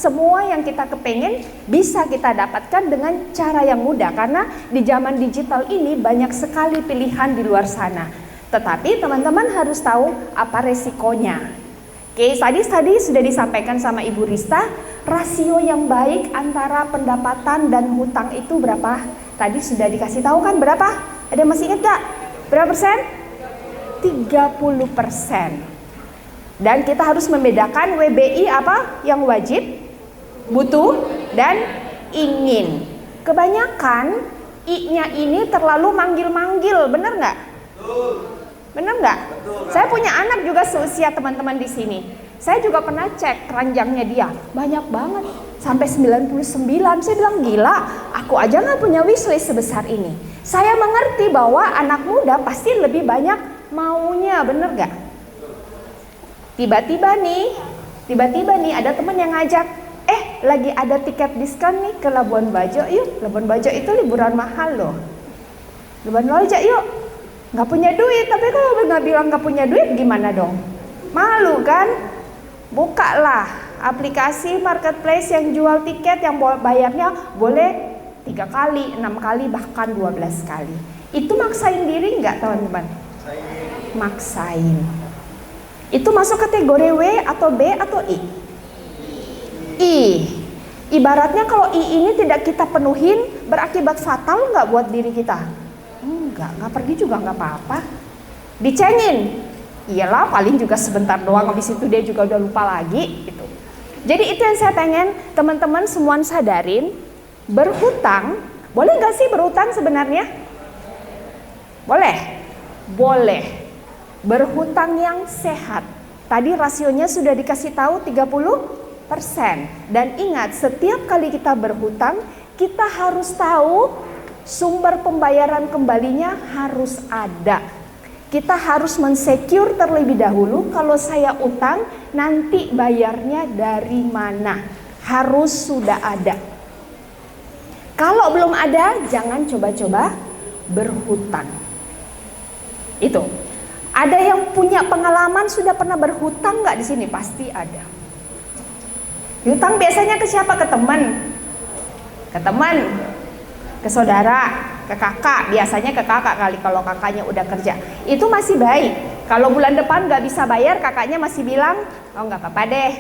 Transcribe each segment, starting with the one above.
semua yang kita kepengen bisa kita dapatkan dengan cara yang mudah. Karena di zaman digital ini banyak sekali pilihan di luar sana. Tetapi teman-teman harus tahu apa resikonya. Oke, tadi sudah disampaikan sama Ibu Rista, rasio yang baik antara pendapatan dan hutang itu berapa? Tadi sudah dikasih tahu kan berapa? Ada yang masih ingat gak? Berapa persen? 30%. Dan kita harus membedakan WBI apa? Yang wajib, butuh, dan ingin. Kebanyakan I-nya ini terlalu manggil-manggil, bener nggak? Bener nggak? Saya punya anak juga seusia teman-teman di sini. Saya juga pernah cek keranjangnya dia, banyak banget, sampai 99. Saya bilang gila, aku aja nggak punya wishlist sebesar ini. Saya mengerti bahwa anak muda pasti lebih banyak maunya, bener nggak? Tiba-tiba nih ada teman yang ngajak, lagi ada tiket diskon nih ke Labuan Bajo, yuk. Labuan Bajo itu liburan mahal loh. Labuan Bajo yuk. Nggak punya duit, tapi kalau nggak bilang nggak punya duit gimana dong? Malu kan? Bukalah aplikasi marketplace yang jual tiket yang bayarnya boleh 3 kali, 6 kali, bahkan 12 kali. Itu maksain diri nggak teman-teman? Maksain. Itu masuk kategori W atau B atau I? I. Ibaratnya kalau I ini tidak kita penuhin berakibat fatal nggak buat diri kita? Nggak pergi juga nggak apa-apa. Dicengin, iyalah paling juga sebentar doang, habis itu dia juga udah lupa lagi gitu. Jadi itu yang saya pengen teman-teman semua sadarin. Berhutang, boleh nggak sih berhutang sebenarnya? Boleh. Berhutang yang sehat. Tadi rasionya sudah dikasih tahu 30%. Dan ingat, setiap kali kita berhutang, kita harus tahu sumber pembayaran kembalinya harus ada. Kita harus mensecure terlebih dahulu, kalau saya utang nanti bayarnya dari mana. Harus sudah ada. Kalau belum ada, jangan coba-coba berhutang. Itu. Ada yang punya pengalaman sudah pernah berhutang nggak di sini? Pasti ada. Hutang biasanya ke siapa? Ke teman. Ke saudara, ke kakak, biasanya ke kakak kali kalau kakaknya udah kerja. Itu masih baik. Kalau bulan depan nggak bisa bayar, kakaknya masih bilang, oh nggak apa-apa deh.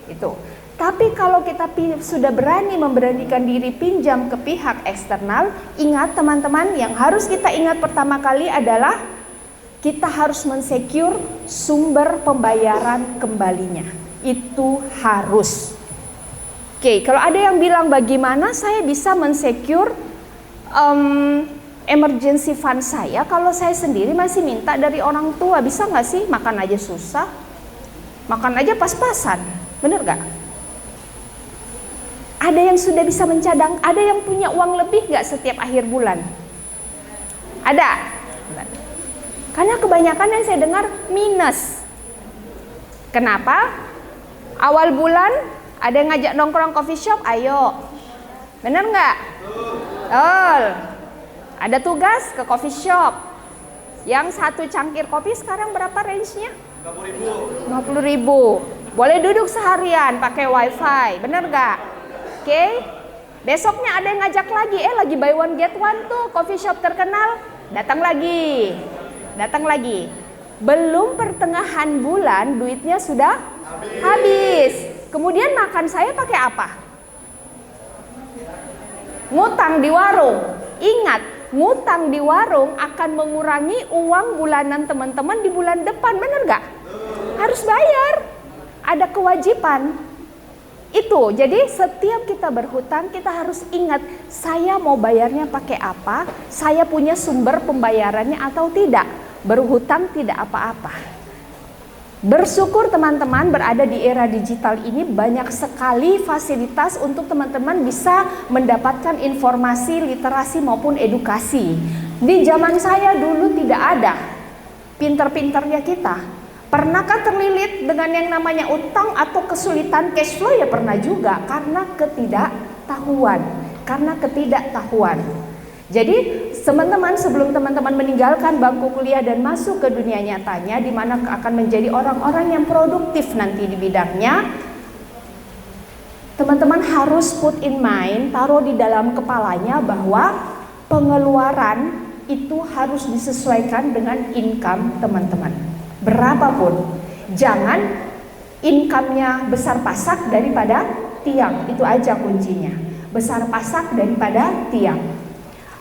Itu. Tapi kalau kita sudah berani memberanikan diri pinjam ke pihak eksternal, ingat teman-teman, yang harus kita ingat pertama kali adalah kita harus mensecure sumber pembayaran kembalinya. Itu harus. Oke, kalau ada yang bilang bagaimana saya bisa mensecure emergency fund saya kalau saya sendiri masih minta dari orang tua, bisa nggak sih? Makan aja susah, makan aja pas-pasan, bener nggak? Ada yang sudah bisa mencadang, ada yang punya uang lebih nggak setiap akhir bulan? Ada. Karena kebanyakan yang saya dengar minus. Kenapa? Awal bulan ada yang ngajak nongkrong coffee shop, ayo, bener nggak? Ada tugas ke coffee shop. Yang satu cangkir kopi sekarang berapa range-nya? 50.000. Boleh duduk seharian pakai wifi, bener gak? Oke. Besoknya ada yang ngajak lagi, lagi buy one get one tuh, coffee shop terkenal. Datang lagi. Belum pertengahan bulan duitnya sudah habis. Kemudian makan saya pakai apa? Ngutang di warung. Ingat, ngutang di warung akan mengurangi uang bulanan teman-teman di bulan depan, bener gak? Harus bayar, ada kewajiban. Itu, jadi setiap kita berhutang kita harus ingat, saya mau bayarnya pakai apa, saya punya sumber pembayarannya atau tidak. Berhutang tidak apa-apa. Bersyukur teman-teman berada di era digital ini, banyak sekali fasilitas untuk teman-teman bisa mendapatkan informasi, literasi maupun edukasi. Di zaman saya dulu tidak ada pinter-pinternya kita. Pernahkah terlilit dengan yang namanya utang atau kesulitan cash flow? Ya pernah juga, karena ketidaktahuan. Jadi teman-teman, sebelum teman-teman meninggalkan bangku kuliah dan masuk ke dunia nyatanya, di mana akan menjadi orang-orang yang produktif nanti di bidangnya, Teman-teman harus put in mind, taruh di dalam kepalanya bahwa pengeluaran itu harus disesuaikan dengan income teman-teman. Berapapun, jangan income-nya besar pasak daripada tiang, itu aja kuncinya. Besar pasak daripada tiang.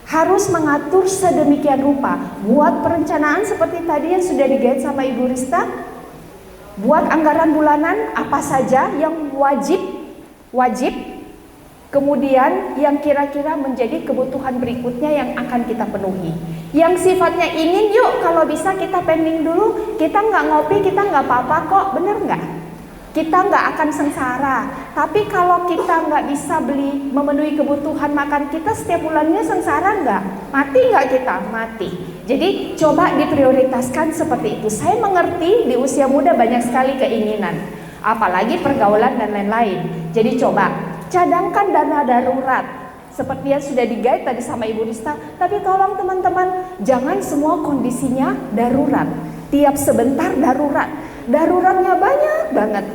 Harus mengatur sedemikian rupa. Buat perencanaan seperti tadi yang sudah di-guide sama Ibu Rista. Buat anggaran bulanan apa saja yang wajib, kemudian yang kira-kira menjadi kebutuhan berikutnya yang akan kita penuhi. Yang sifatnya ingin, yuk kalau bisa kita pending dulu, kita nggak ngopi, kita nggak apa-apa kok, bener nggak? Kita nggak akan sengsara. Tapi kalau kita nggak bisa memenuhi kebutuhan makan kita setiap bulannya, sengsara nggak? Mati nggak kita? Mati. Jadi coba diprioritaskan seperti itu. Saya mengerti di usia muda banyak sekali keinginan, apalagi pergaulan dan lain-lain. Jadi coba cadangkan dana darurat seperti yang sudah di-guide tadi sama Ibu Rista. Tapi tolong teman-teman, jangan semua kondisinya darurat. Tiap sebentar darurat. Daruratnya banyak banget.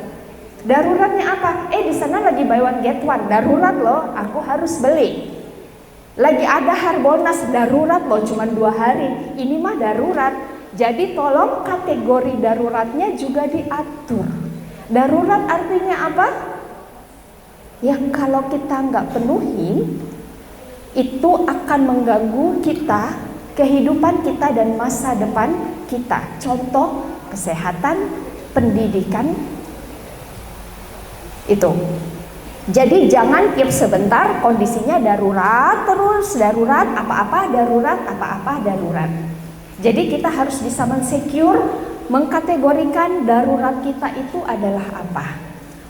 Daruratnya apa? Di sana lagi buy one get one. Darurat loh, aku harus beli. Lagi ada Harbolnas, darurat loh, cuma 2 hari. Ini mah darurat. Jadi tolong kategori daruratnya juga diatur. Darurat artinya apa? Yang kalau kita nggak penuhi, itu akan mengganggu kita, kehidupan kita dan masa depan kita. Contoh, kesehatan, pendidikan, itu. Jadi jangan tiap sebentar kondisinya darurat terus, darurat apa-apa, darurat apa-apa, darurat. Jadi kita harus bisa mensecure, mengkategorikan darurat kita itu adalah apa.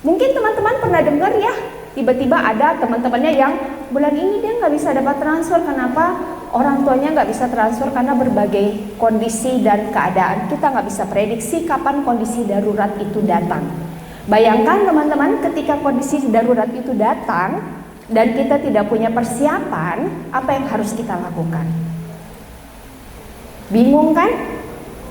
Mungkin teman-teman pernah dengar ya, tiba-tiba ada teman-temannya yang bulan ini dia nggak bisa dapat transfer. Kenapa? Orang tuanya nggak bisa transfer karena berbagai kondisi dan keadaan. Kita nggak bisa prediksi kapan kondisi darurat itu datang. Bayangkan teman-teman, ketika kondisi darurat itu datang dan kita tidak punya persiapan, apa yang harus kita lakukan? Bingung kan?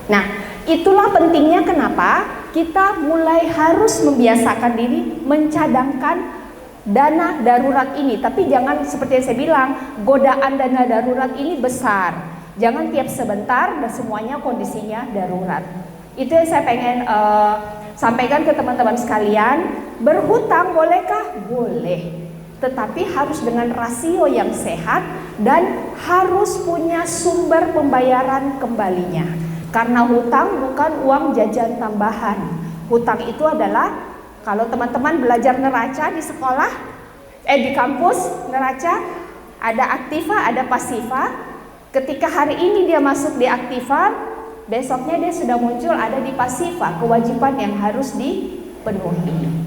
Nah, itulah pentingnya kenapa kita mulai harus membiasakan diri mencadangkan dana darurat ini. Tapi jangan seperti yang saya bilang, godaan dana darurat ini besar. Jangan tiap sebentar dan semuanya kondisinya darurat. Itu yang saya pengen sampaikan ke teman-teman sekalian. Berhutang bolehkah? Boleh, tetapi harus dengan rasio yang sehat dan harus punya sumber pembayaran kembalinya. Karena hutang bukan uang jajan tambahan. Hutang itu adalah, kalau teman-teman belajar neraca di sekolah, di kampus neraca, ada aktiva, ada pasiva. Ketika hari ini dia masuk di aktiva, besoknya dia sudah muncul ada di pasiva, kewajiban yang harus dipenuhi.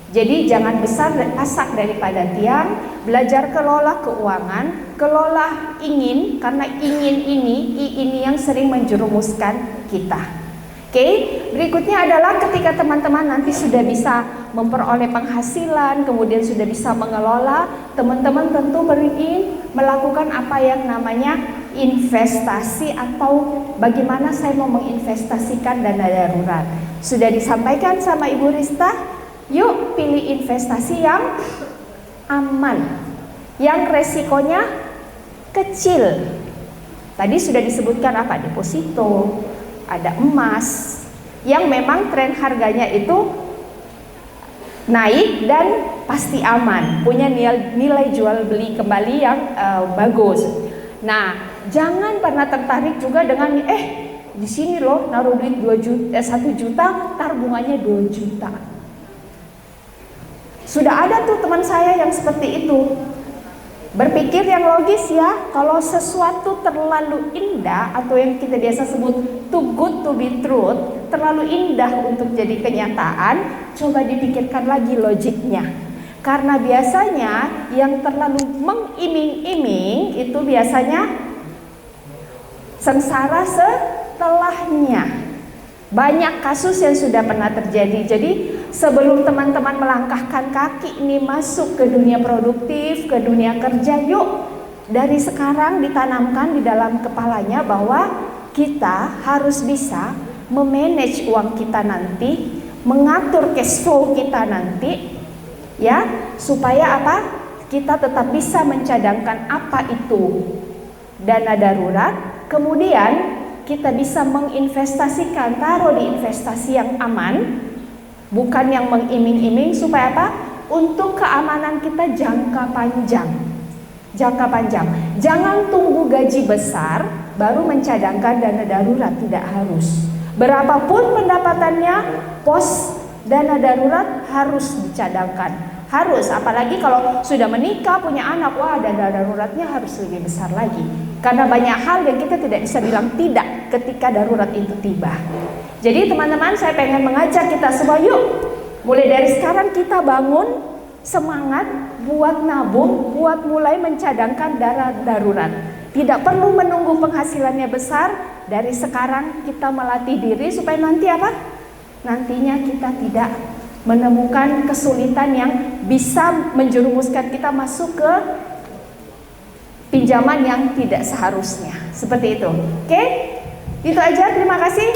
Jadi jangan besar dan pasak daripada tiang. Belajar kelola keuangan, kelola ingin, karena ingin ini yang sering menjerumuskan kita. Oke, berikutnya adalah ketika teman-teman nanti sudah bisa memperoleh penghasilan, kemudian sudah bisa mengelola, teman-teman tentu ingin melakukan apa yang namanya investasi, atau bagaimana saya mau menginvestasikan dana darurat. Sudah disampaikan sama Ibu Rista, yuk pilih investasi yang aman, yang resikonya kecil. Tadi sudah disebutkan apa? Deposito, ada emas, yang memang tren harganya itu naik dan pasti aman, punya nilai jual beli kembali yang bagus. Nah, jangan pernah tertarik juga dengan di sini loh naruh duit 1 juta, tar bunganya 2 juta. Sudah ada tuh teman saya yang seperti itu. Berpikir yang logis ya, kalau sesuatu terlalu indah atau yang kita biasa sebut too good to be truth, terlalu indah untuk jadi kenyataan, coba dipikirkan lagi logiknya. Karena biasanya yang terlalu mengiming-iming itu biasanya sengsara setelahnya. Banyak kasus yang sudah pernah terjadi. Jadi sebelum teman-teman melangkahkan kaki ini masuk ke dunia produktif, ke dunia kerja, yuk dari sekarang ditanamkan di dalam kepalanya bahwa kita harus bisa memanage uang kita nanti, mengatur cash flow kita nanti, Ya, supaya apa? Kita tetap bisa mencadangkan apa itu dana darurat, kemudian kita bisa menginvestasikan, taruh di investasi yang aman, bukan yang mengiming-iming, supaya apa? Untuk keamanan kita jangka panjang. Jangka panjang. Jangan tunggu gaji besar baru mencadangkan dana darurat, tidak harus. Berapapun pendapatannya, pos dana darurat harus dicadangkan. Harus, apalagi kalau sudah menikah, punya anak, wah dana daruratnya harus lebih besar lagi. Karena banyak hal yang kita tidak bisa bilang tidak ketika darurat itu tiba. Jadi teman-teman, saya pengen mengajak kita semua, yuk mulai dari sekarang kita bangun semangat buat nabung, buat mulai mencadangkan dana darurat. Tidak perlu menunggu penghasilannya besar, dari sekarang kita melatih diri supaya nanti apa? Nantinya kita tidak menemukan kesulitan yang bisa menjerumuskan kita masuk ke pinjaman yang tidak seharusnya. Seperti itu. Oke? Itu aja, terima kasih.